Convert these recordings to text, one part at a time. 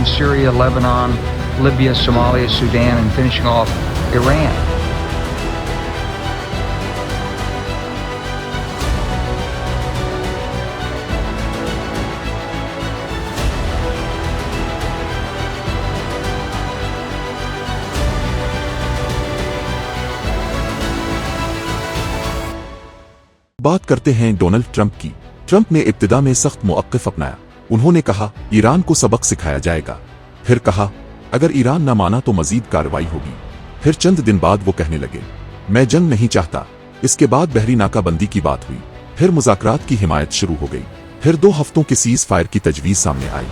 Syria, Lebanon, Libya, Somalia, Sudan, and finishing off Iran. बात करते हैं डोनाल्ड ट्रंप की। ट्रंप ने इब्तिदा में सख्त मौक़िफ़ अपनाया। उन्होंने कहा ईरान को सबक सिखाया जाएगा। फिर कहा अगर ईरान न माना तो मजीद कार्रवाई होगी। फिर चंद दिन बाद वो कहने लगे मैं जंग नहीं चाहता। इसके बाद बहरी नाकाबंदी की बात हुई। फिर मुज़ाकरात की हिमायत शुरू हो गई। फिर 2 हफ्तों के सीज़ फायर की तजवीज़ सामने आई।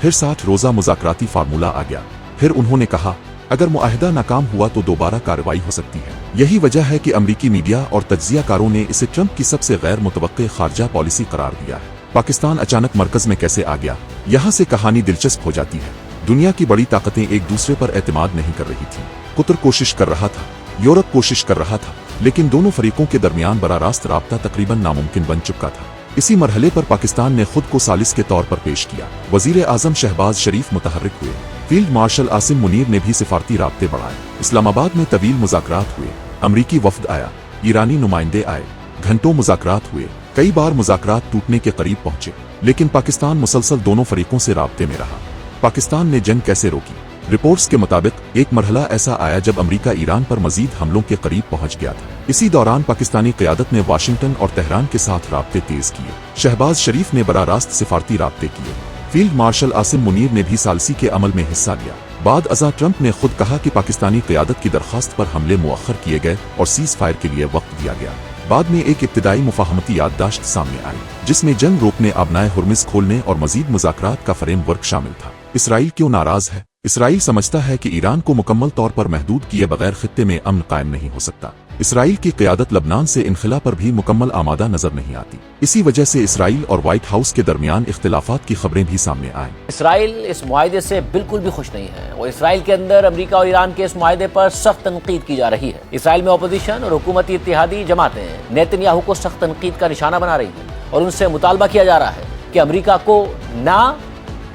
फिर 60 रोज़ा मुज़ाकराती फार्मूला आ गया। फिर उन्होंने कहा अगर मुआहिदा नाकाम हुआ तो दोबारा कार्रवाई हो सकती है। यही वजह है कि अमरीकी मीडिया और तज्जियाकारों ने इसे ट्रंप की सबसे गैर मुतवक्के खारजा पॉलिसी करार दिया है। पाकिस्तान अचानक मरकज में कैसे आ गया, यहाँ से कहानी दिलचस्प हो जाती है। दुनिया की बड़ी ताकतें एक दूसरे पर एतमाद नहीं कर रही थीं। कतर कोशिश कर रहा था, यूरोप कोशिश कर रहा था, लेकिन दोनों फरीकों के दरमियान बराह रास्त राब्ता तकरीबन नामुमकिन बन चुका था। इसी मरहले पर पाकिस्तान ने खुद को सालिस के तौर पर पेश किया। वजीर आजम शहबाज शरीफ मुतहर्रिक हुए। फील्ड मार्शल आसिम मुनीर ने भी सिफारती राब्ते बढ़ाए। इस्लामाबाद में तवील मुज़ाकरात हुए। अमरीकी वफ्द आया, ईरानी नुमाइंदे आए, घंटों मुज़ाकरात हुए। कई बार मुज़ाकरात टूटने के करीब पहुंचे, लेकिन पाकिस्तान मुसलसल दोनों फरीकों से राब्ते में रहा। पाकिस्तान ने जंग कैसे रोकी? रिपोर्ट्स के मुताबिक एक मरहला ऐसा आया जब अमरीका ईरान पर मजीद हमलों के करीब पहुंच गया था। इसी दौरान पाकिस्तानी क़यादत ने वाशिंगटन और तेहरान के साथ राब्ते तेज किए। शहबाज शरीफ ने बराह रास्त सिफारती राब्ते किए। फील्ड मार्शल आसिम मुनीर ने भी सालसी के अमल में हिस्सा लिया। बाद अज़ा ट्रंप ने खुद कहा कि पाकिस्तानी क़यादत की दरख्वास्त पर हमले मुअख्खर किए गए और सीज़ फायर के लिए वक्त दिया गया। बाद में एक इब्तिदाई मुफाहमती याददाश्त सामने आई, जिसमें जंग रोकने, आबनाए हुर्मुज़ खोलने और मजीद मुज़ाकरात का फ्रेमवर्क शामिल था। इसराइल क्यों नाराज है? इसराइल समझता है कि ईरान को मुकम्मल तौर पर महदूद किए बगैर खित्ते में अमन कायम नहीं हो सकता। इसराइल की क़यादत लबनान से इनखिला पर भी मुकम्मल आमादा नजर नहीं आती। इसी वजह से इसराइल और व्हाइट हाउस के दरमियान इख्तिलाफात की खबरें भी सामने आईं। इसराइल इस मुआहदे से बिल्कुल भी खुश नहीं है और इसराइल के अंदर अमेरिका और ईरान के इस मुआहदे पर सख्त तनकीद की जा रही है। इसराइल में अपोजिशन और हुकूमती इत्तेहादी जमातें नेतन्याहू को सख्त तनकीद का निशाना बना रही हैं और उनसे मुतालबा किया जा रहा है कि अमेरिका को ना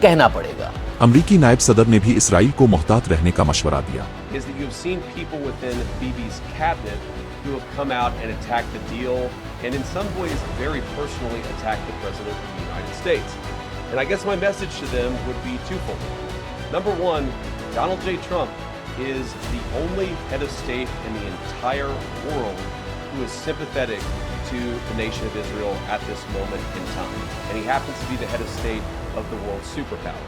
कहना पड़ेगा। अमरीकी नायब सदर ने भी इसराइल को मोहतात रहने का मशवरा दिया। who have come out and attacked the deal and in some ways very personally attacked the President of the United States. And I guess my message to them would be twofold. Number one, Donald J. Trump is the only head of state in the entire world who is sympathetic to the nation of Israel at this moment in time. And he happens to be the head of state of the world superpower.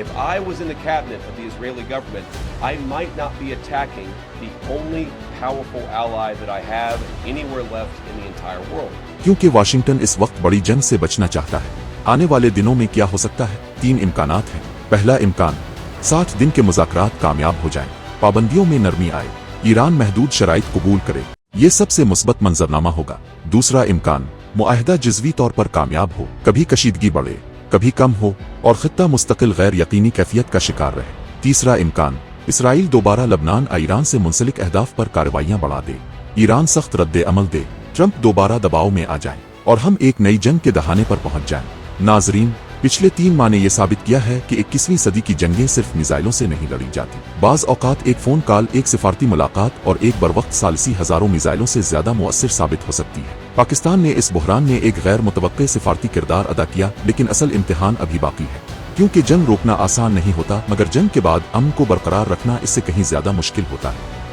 If I was in the cabinet of the Israeli government, I might not be attacking the only powerful ally that I have anywhere left in the entire world. क्योंकि Washington इस वक्त बड़ी जंग से बचना चाहता है। आने वाले दिनों में क्या हो सकता है? 3 इम्कानात हैं। पहला इम्कान, 60 दिन के मुज़ाकरात कामयाब हो जाएं, पाबंदियों में नरमी आए, ईरान महदूद शराइत कबूल करे। ये सबसे मुस्बत मंजरनामा होगा। दूसरा इम्कान, मुआहिदा जज़वी तौर पर कामयाब हो, कभी कशीदगी बढ़े, कभी कम हो और खित्ता मुस्तकिल गैर यकीनी कैफियत का शिकार रहे। तीसरा इम्कान, इसराइल दोबारा लबनान ईरान से मुंसलिक अहदाफ पर कार्रवाइयां बढ़ा दे, ईरान सख्त रद्द अमल दे, ट्रंप दोबारा दबाव में आ जाए और हम एक नई जंग के दहाने पर पहुंच जाएं। नाजरीन, पिछले 3 माह ने यह साबित किया है कि 21वीं सदी की जंगें सिर्फ मिसाइलों से नहीं लड़ी जाती। बाज औकात एक फ़ोन कॉल, एक सिफारती मुलाकात और एक बरवक्त सालसी हज़ारों मिसाइलों से ज़्यादा मुअस्सिर साबित हो सकती है। पाकिस्तान ने इस बुहरान में एक गैर मुतवक्के सिफारती किरदार अदा किया, लेकिन असल इम्तिहान अभी बाकी है। क्योंकि जंग रोकना आसान नहीं होता, मगर जंग के बाद अमन को बरकरार रखना इससे कहीं ज़्यादा मुश्किल होता है।